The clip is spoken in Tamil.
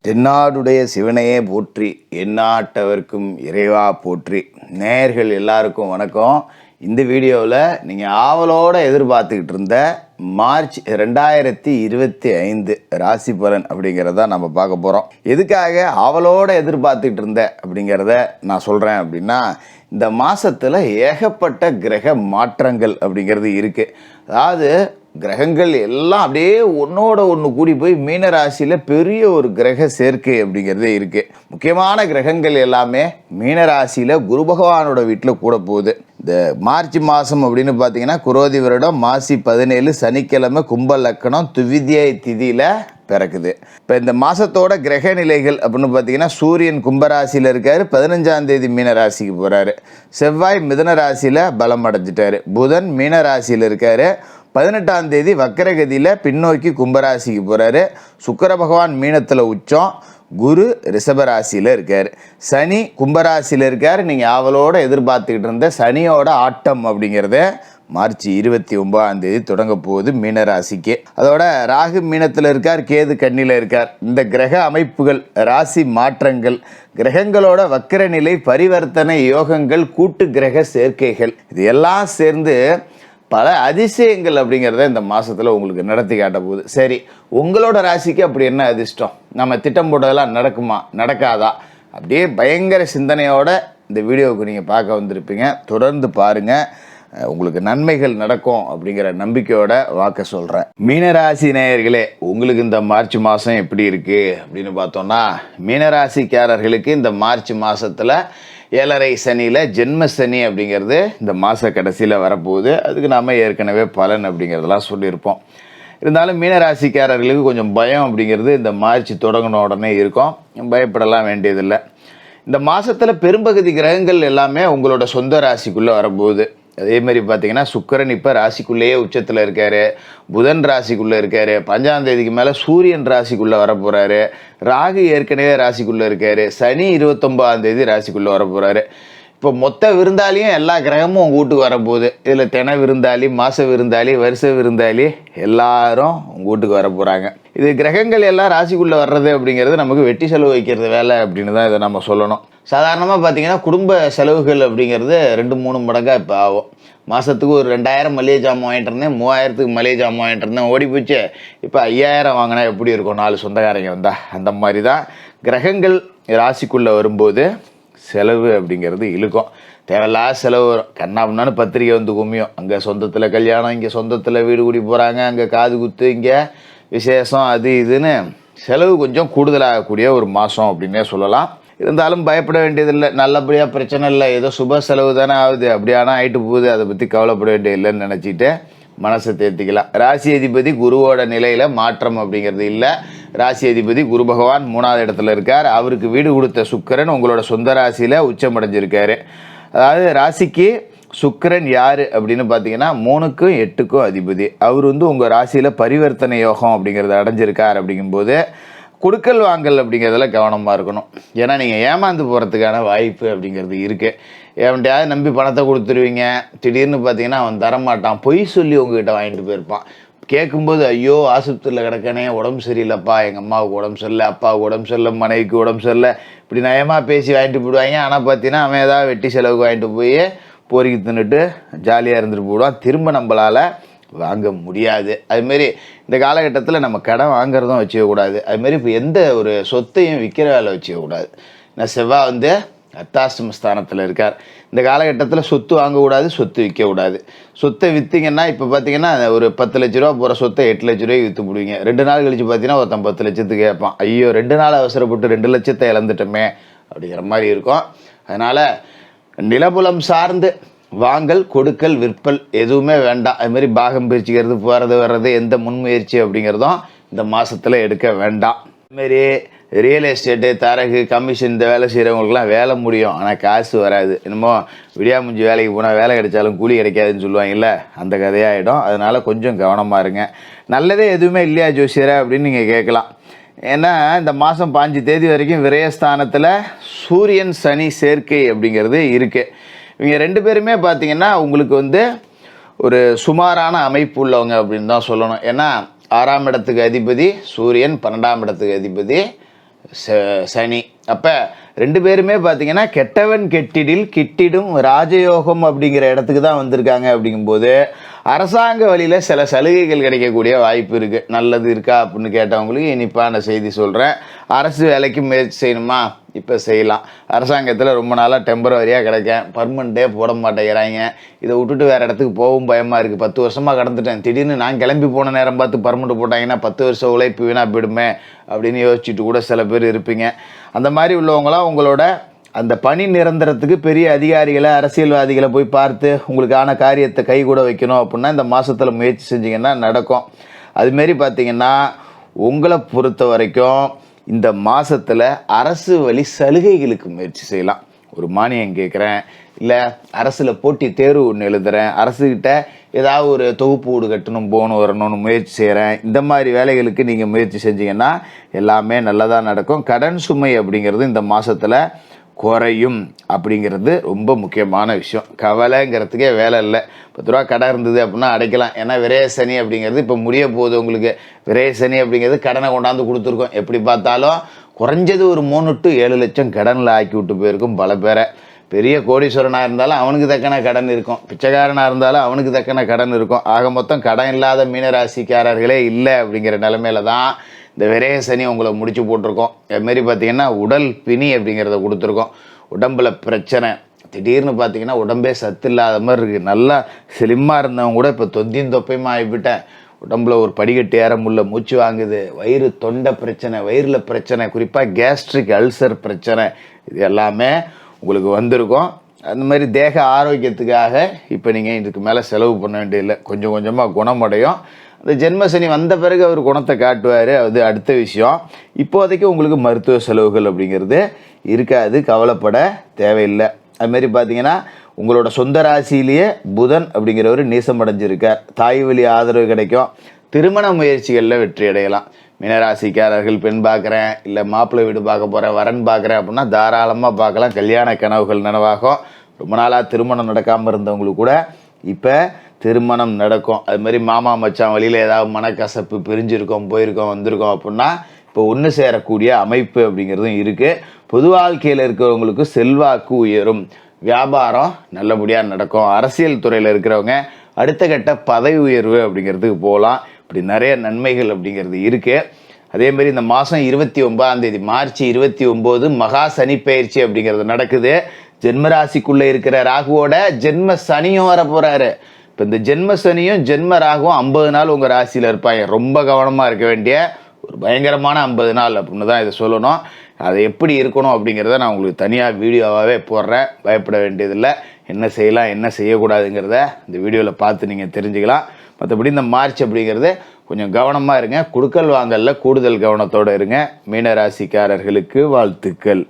தென்னாடுடைய சிவனையே போற்றி, எந்நாட்டவர்க்கும் இறைவா போற்றி. நேயர்கள் எல்லாருக்கும் வணக்கம். இந்த வீடியோவில் நீங்கள் ஆவலோடு எதிர்பார்த்துக்கிட்டு இருந்த மார்ச் 2025 ராசி பலன் அப்படிங்கிறத நம்ம பார்க்க போகிறோம். எதுக்காக ஆவலோடு எதிர்பார்த்துக்கிட்டு இருந்த அப்படிங்கிறத நான் சொல்கிறேன் அப்படின்னா, இந்த மாதத்தில் ஏகப்பட்ட கிரக மாற்றங்கள் அப்படிங்கிறது இருக்குது. அதாவது கிரகங்கள் எல்லாம் அப்படியே ஒன்றோட ஒன்று கூடி போய் மீன ராசியில் பெரிய ஒரு கிரக சேர்க்கை அப்படிங்கிறதே இருக்குது. முக்கியமான கிரகங்கள் எல்லாமே மீன ராசியில் குரு பகவானோட வீட்டில் கூட போகுது. இந்த மார்ச் மாதம் அப்படின்னு பார்த்தீங்கன்னா குரோதி வருடம் மாசி 17 சனிக்கிழமை கும்ப லக்கணம் துவிதியை திதியில் பிறக்குது. இப்போ இந்த மாதத்தோட கிரக நிலைகள் அப்படின்னு பார்த்தீங்கன்னா சூரியன் கும்பராசியில் இருக்கார், 15ஆம் தேதி மீன ராசிக்கு போகிறாரு. செவ்வாய் மிதுன ராசியில் பலம் அடைஞ்சிட்டாரு. புதன் மீன ராசியில் இருக்கார், 18ஆம் தேதி வக்கரகதியில் பின்னோக்கி கும்பராசிக்கு போகிறாரு. சுக்கிர பகவான் மீனத்தில் உச்சம், குரு ரிஷபராசியில் இருக்கார், சனி கும்பராசியில் இருக்கார். நீங்கள் ஆவலோடு எதிர்பார்த்துக்கிட்டு இருந்த சனியோட ஆட்டம் அப்படிங்கிறத மார்ச் 29ஆம் தேதி தொடங்க போகுது மீனராசிக்கு. அதோட ராகு மீனத்தில் இருக்கார், கேது கன்னியில் இருக்கார். இந்த கிரக அமைப்புகள், ராசி மாற்றங்கள், கிரகங்களோட வக்கர நிலை, பரிவர்த்தனை யோகங்கள், கூட்டு கிரக சேர்க்கைகள், இது எல்லாம் சேர்ந்து பல அதிசயங்கள் அப்படிங்கிறத இந்த மாதத்தில் உங்களுக்கு நடத்தி காட்ட போகுது. சரி, உங்களோட ராசிக்கு அப்படி என்ன அதிர்ஷ்டம்? நம்ம திட்டம் போட்டதெல்லாம் நடக்குமா நடக்காதா? அப்படியே பயங்கர சிந்தனையோட இந்த வீடியோவுக்கு நீங்கள் பார்க்க வந்திருப்பீங்க. தொடர்ந்து பாருங்கள், உங்களுக்கு நன்மைகள் நடக்கும் அப்படிங்கிற நம்பிக்கையோட வாக்க சொல்கிறேன். மீனராசி நேயர்களே, உங்களுக்கு இந்த மார்ச் மாதம் எப்படி இருக்குது அப்படின்னு பார்த்தோன்னா, மீனராசிக்காரர்களுக்கு இந்த மார்ச் மாதத்தில் 7.5 சனியில் ஜென்ம சனி அப்படிங்கிறது இந்த மாத கடைசியில் வரப்போகுது. அதுக்கு நாம் ஏற்கனவே பலன் அப்படிங்கிறதெல்லாம் சொல்லியிருப்போம். இருந்தாலும் மீனராசிக்காரர்களுக்கு கொஞ்சம் பயம் அப்படிங்கிறது இந்த மார்ச் தொடங்கின உடனே இருக்கும். பயப்படலாம் வேண்டியதில்லை. இந்த மாதத்தில் பெரும்பகுதி கிரகங்கள் எல்லாமே உங்களோட சொந்த ராசிக்குள்ளே வரப்போகுது. அதே மாதிரி பார்த்தீங்கன்னா சுக்கிரன் இப்போ ராசிக்குள்ளேயே உச்சத்தில் இருக்கார், புதன் ராசிக்குள்ளே இருக்கார், 5ஆம் தேதிக்கு மேலே சூரியன் ராசிக்குள்ளே வரப்போகிறாரு, ராகு ஏற்கனவே ராசிக்குள்ளே இருக்கார், சனி 29ஆம் தேதி ராசிக்குள்ளே வரப்போகிறாரு. இப்போ மொத்த விருந்தாளியும் எல்லா கிரகமும் உங்கள் வீட்டுக்கு வரப்போகுது. இதில் தின விருந்தாளி, மாத விருந்தாளி, வருஷ விருந்தாளி எல்லாரும் உங்கள் வீட்டுக்கு வர போகிறாங்க. இது கிரகங்கள் எல்லாம் ராசிக்குள்ளே வர்றது அப்படிங்கிறது நமக்கு வெட்டி செலவு வைக்கிறது வேலை அப்படின்னு தான் இதை நம்ம சொல்லணும். சாதாரணமாக பார்த்தீங்கன்னா குடும்ப செலவுகள் அப்படிங்கிறது 2-3 மடங்காக இப்போ ஆகும். மாதத்துக்கு ஒரு 2000 மளிகை ஜாமான் வாங்கிட்டு இருந்தேன், 3000க்கு மளிகை ஜாமான் வாங்கிட்டு இருந்தேன், ஓடி போச்சு. இப்போ 5000 வாங்கினா எப்படி இருக்கும் 4 சொந்தக்காரங்க வந்தால்? அந்த மாதிரி தான் கிரகங்கள் ராசிக்குள்ளே வரும்போது செலவு அப்படிங்கிறது இழுக்கும். தேவையில்லாத செலவு வரும். கண்ணாப்புனான்னு பத்திரிக்கை வந்து கும்மியும். அங்கே சொந்தத்தில் கல்யாணம், இங்கே சொந்தத்தில் வீடு கூடி போகிறாங்க, அங்கே காது குத்து, இங்கே விசேஷம், அது இதுன்னு செலவு கொஞ்சம் கூடுதலாகக்கூடிய ஒரு மாதம் அப்படின்னே சொல்லலாம். இருந்தாலும் பயப்பட வேண்டியதில்லை. நல்லபடியாக பிரச்சனை இல்லை, ஏதோ சுப செலவு தானே ஆகுது, அப்படியானா ஆகிட்டு போகுது, அதை பற்றி கவலைப்பட வேண்டியதில்லைன்னு நினச்சிட்டு மனசை தேர்த்திக்கலாம். ராசி அதிபதி குருவோட நிலையில் மாற்றம் அப்படிங்கிறது இல்லை. ராசி அதிபதி குரு பகவான் 3ஆவது இடத்துல இருக்கார். அவருக்கு வீடு கொடுத்த சுக்கிரன் உங்களோட சொந்த ராசியில் உச்சமடைஞ்சிருக்காரு. அதாவது ராசிக்கு சுக்கிரன் யார் அப்படின்னு பார்த்தீங்கன்னா 3க்கும் 8க்கும் அதிபதி. அவர் உங்கள் ராசியில் பரிவர்த்தனை யோகம் அப்படிங்கிறத அடைஞ்சிருக்கார். அப்படிங்கும்போது கொடுக்கல் வாங்கல் அப்படிங்கிறதுல கவனமாக இருக்கணும். ஏன்னா நீங்கள் ஏமாந்து போகிறதுக்கான வாய்ப்பு அப்படிங்கிறது இருக்குது. எவன்ட்டையாவது நம்பி பணத்தை கொடுத்துருவீங்க, திடீர்னு பார்த்தீங்கன்னா அவன் தரமாட்டான், பொய் சொல்லி உங்ககிட்ட வாங்கிட்டு போயிருப்பான். கேட்கும்போது ஐயோ ஆஸ்பத்திரியில் கிடக்கனே, உடம்பு சரியில்லைப்பா, எங்கள் அம்மாவுக்கு உடம்பு சரியில்லை, அப்பாவுக்கு உடம்பு சரியில்லை, மனைவிக்கு உடம்பு சரியில்லை, இப்படி நயமாக பேசி வாங்கிட்டு போயிடுவாங்க. ஆனால் பார்த்தீங்கன்னா அவன் ஏதாவது வெட்டி செலவுக்கு வாங்கிட்டு போய் பொறுக்கி தின்னுட்டு ஜாலியாக இருந்துட்டு போயிடுவான். திரும்ப நம்மளால் வாங்க முடியாது. அதுமாரி இந்த காலகட்டத்தில் நம்ம கடன் வாங்குறதும் வச்சுக்கக்கூடாது. அதுமாரி இப்போ எந்த ஒரு சொத்தையும் விற்கிற வேலை வச்சுக்கக்கூடாது. நான் செவ்வாய் அர்த்தாஷ்டம ஸ்தானத்தில் இருக்கார். இந்த காலகட்டத்தில் சொத்து வாங்கக்கூடாது, சொத்து விற்கக்கூடாது. சொத்தை விற்றீங்கன்னா இப்போ பார்த்தீங்கன்னா ஒரு 10 லட்ச ரூபா போகிற சொத்தை 8 லட்ச ரூபாய்க்கு விற்று போடுவீங்க. 2 நாள் கழிச்சு பார்த்தீங்கன்னா ஒருத்தன் 10 லட்சத்துக்கு கேட்பான். ஐயோ 2 நாள் அவசரப்பட்டு 2 லட்சத்தை இழந்துட்டோமே அப்படிங்கிற மாதிரி இருக்கும். அதனால் நிலபுலம் சார்ந்து வாங்கல், கொடுக்கல், விற்பல் எதுவுமே வேண்டாம். அதுமாரி பாகம் பிரிச்சுக்கிறது, போகிறது வர்றது, எந்த முன்முயற்சி அப்படிங்கிறதும் இந்த மாதத்தில் எடுக்க வேண்டாம். அதுமாரி ரியல் எஸ்டேட்டு, தரகு, கமிஷன் இந்த வேலை செய்கிறவங்களுக்குலாம் வேலை முடியும், ஆனால் காசு வராது. என்னமோ விடியாமுஞ்சி வேலைக்கு போனால் வேலை கிடைச்சாலும் கூலி கிடைக்காதுன்னு சொல்லுவாங்கல்ல, அந்த கதையாகிடும். அதனால் கொஞ்சம் கவனமாக இருங்க. நல்லதே எதுவுமே இல்லையா ஜோசியரை அப்படின்னு நீங்கள் கேட்கலாம். ஏன்னா இந்த மாதம் 5 தேதி வரைக்கும் விரயஸ்தானத்தில் சூரியன் சனி சேர்க்கை அப்படிங்கிறது இருக்குது. இவங்க 2 பேருமே பார்த்தீங்கன்னா உங்களுக்கு ஒரு சுமாரான அமைப்பு உள்ளவங்க அப்படின்னு தான் சொல்லணும். ஏன்னா 6ஆம் இடத்துக்கு அதிபதி சூரியன், 12ஆம் இடத்துக்கு அதிபதி சனி. அப்போ 2 பேருமே பார்த்தீங்கன்னா கெட்டவன் கெட்டிடில் கிட்டிடும் ராஜயோகம் அப்படிங்கிற இடத்துக்கு தான் வந்திருக்காங்க. அப்படிங்கும்போது அரசாங்க வழியில் சில சலுகைகள் கிடைக்கக்கூடிய வாய்ப்பு இருக்குது. நல்லது இருக்கா அப்படின்னு கேட்டவங்களுக்கு இனிப்பான செய்தி சொல்கிறேன். அரசு வேலைக்கு முயற்சி செய்யணுமா, இப்போ செய்யலாம். அரசாங்கத்தில் ரொம்ப நாளாக டெம்பரவரியாக கிடைக்கேன், பர்மனெண்ட்டே போட மாட்டேங்கிறாங்க. இதை விட்டுட்டு வேறு இடத்துக்கு போகவும் பயமாக இருக்குது. 10 வருஷமாக கடந்துட்டேன், திடீர்னு நான் கிளம்பி போன நேரம் பார்த்து பர்மனெண்ட் போட்டாங்கன்னா 10 வருஷம் உழைப்பு வீணாக போயிடுமே அப்படின்னு யோசிச்சுட்டு கூட சில பேர் இருப்பீங்க. அந்த மாதிரி உள்ளவங்களாம் உங்களோட அந்த பணி நிரந்தரத்துக்கு பெரிய அதிகாரிகளை, அரசியல்வாதிகளை போய் பார்த்து உங்களுக்கான காரியத்தை கை கூட வைக்கணும் அப்படின்னா இந்த மாதத்தில் முயற்சி செஞ்சிங்கன்னா நடக்கும். அதுமாரி பார்த்திங்கன்னா உங்களை பொறுத்த வரைக்கும் இந்த மாதத்தில் அரசு வழி சலுகைகளுக்கு முயற்சி செய்யலாம். ஒரு மானியம் கேட்குறேன், இல்லை அரசில் போட்டி தேர்வு ஒன்று எழுதுகிறேன், அரசுக்கிட்ட ஏதாவது ஒரு தொகுப்பு வீடு கட்டணும், போகணும் வரணும்னு முயற்சி செய்கிறேன். இந்த மாதிரி வேலைகளுக்கு நீங்கள் முயற்சி செஞ்சீங்கன்னா எல்லாமே நல்லதாக நடக்கும். கடன் சுமை அப்படிங்கிறது இந்த மாதத்தில் குறையும் அப்படிங்கிறது ரொம்ப முக்கியமான விஷயம். கவலைங்கிறதுக்கே வேலை இல்லை. 10 ரூபா கடன் இருந்தது அப்படின்னா அடைக்கலாம். ஏன்னா விரய சனி அப்படிங்கிறது இப்போ முடிய போகுது. உங்களுக்கு விரய சனி அப்படிங்கிறது கடனை கொண்டாந்து கொடுத்துருக்கோம். எப்படி பார்த்தாலும் குறைஞ்சது ஒரு 3 to 7 லட்சம் கடனில் ஆக்கி விட்டு போயிருக்கும் பல பேரை. பெரிய கோடீஸ்வரனாக இருந்தாலும் அவனுக்கு தக்கன கடன் இருக்கும், பிச்சைக்காரனாக இருந்தாலும் அவனுக்கு தக்கன கடன் இருக்கும். ஆக மொத்தம் கடன் இல்லாத மீனராசிக்காரர்களே இல்லை அப்படிங்கிற நிலைமையில தான் இந்த விரய சனி உங்களை முடிச்சு போட்டிருக்கோம். அதுமாரி பார்த்திங்கன்னா உடல் பிணி அப்படிங்கிறத கொடுத்துருக்கோம். உடம்பில் பிரச்சனை, திடீர்னு பார்த்திங்கன்னா உடம்பே சத்து இல்லாத மாதிரி இருக்குது. நல்லா ஸ்லிம்மாக இருந்தவங்க கூட இப்போ தொந்தியும் தொப்பையுமா ஆகிவிட்டேன், உடம்புல ஒரு படிக்கட்டு ஏற முடியல, மூச்சு வாங்குது, வயிறு தொண்டை பிரச்சனை, வயிறில் பிரச்சனை, குறிப்பாக கேஸ்ட்ரிக் அல்சர் பிரச்சனை, இது எல்லாமே உங்களுக்கு வந்திருக்கும். அந்த மாதிரி தேக ஆரோக்கியத்துக்காக இப்போ நீங்கள் இதுக்கு மேலே செலவு பண்ண வேண்டியதில்லை, கொஞ்சம் கொஞ்சமாக குணமடையும். அந்த ஜென்மசனி வந்த பிறகு அவர் குணத்தை காட்டுவார், அது அடுத்த விஷயம். இப்போதைக்கு உங்களுக்கு மருத்துவ செலவுகள் அப்படிங்கிறது இருக்காது, கவலைப்பட தேவையில்லை. அதுமாரி பார்த்தீங்கன்னா உங்களோட சொந்த ராசியிலேயே புதன் அப்படிங்கிறவர் நீசம் அடைஞ்சிருக்கார். தாய் வழி ஆதரவு கிடைக்கும். திருமண முயற்சிகளில் வெற்றி அடையலாம். மீனராசிக்காரர்கள் பெண் பார்க்குறேன், இல்லை மாப்பிள்ளை வீடு பார்க்க போகிறேன், வரன் பார்க்குறேன் அப்படின்னா தாராளமாக பார்க்கலாம். கல்யாண கனவுகள் நனவாகும். ரொம்ப நாளாக திருமணம் நடக்காமல் இருந்தவங்களுக்கு கூட இப்போ திருமணம் நடக்கும். அதுமாதிரி மாமா மச்சான் வழியில் ஏதாவது மனக்கசப்பு, பிரிஞ்சிருக்கோம், போயிருக்கோம், வந்திருக்கோம் அப்படின்னா இப்போ ஒன்று சேரக்கூடிய அமைப்பு அப்படிங்கிறதும் இருக்குது. பொது வாழ்க்கையில் இருக்கிறவங்களுக்கு செல்வாக்கு உயரும், வியாபாரம் நல்லபடியாக நடக்கும். அரசியல் துறையில் இருக்கிறவங்க அடுத்த கட்ட பதவி உயர்வு அப்படிங்கிறதுக்கு போகலாம். இப்படி நிறைய நன்மைகள் அப்படிங்கிறது இருக்குது. அதேமாரி இந்த மாதம் 29ஆம் தேதி மார்ச் 29 மகா சனி பயிற்சி அப்படிங்கிறது நடக்குது. ஜென்மராசிக்குள்ளே இருக்கிற ராகுவோட ஜென்ம சனியும் வர போகிறாரு. இப்போ இந்த ஜென்ம சனியும் ஜென்ம ராகுவும் 50 நாள் உங்கள் ராசியில் இருப்பாங்க. ரொம்ப கவனமாக இருக்க வேண்டிய ஒரு பயங்கரமான 50 நாள் அப்படின்னு தான் இதை சொல்லணும். அதை எப்படி இருக்கணும் அப்படிங்கிறத நான் உங்களுக்கு தனியாக வீடியோவாகவே போடுறேன், பயப்பட வேண்டியதில்லை. என்ன செய்யலாம் என்ன செய்யக்கூடாதுங்கிறத இந்த வீடியோவில் பார்த்து நீங்கள் தெரிஞ்சுக்கலாம். மற்றபடி இந்த மார்ச் அப்படிங்கிறது கொஞ்சம் கவனமாக இருங்க, கொடுக்கல் வாங்கலில் கூடுதல் கவனத்தோடு இருங்க. மீனராசிக்காரர்களுக்கு வாழ்த்துக்கள்.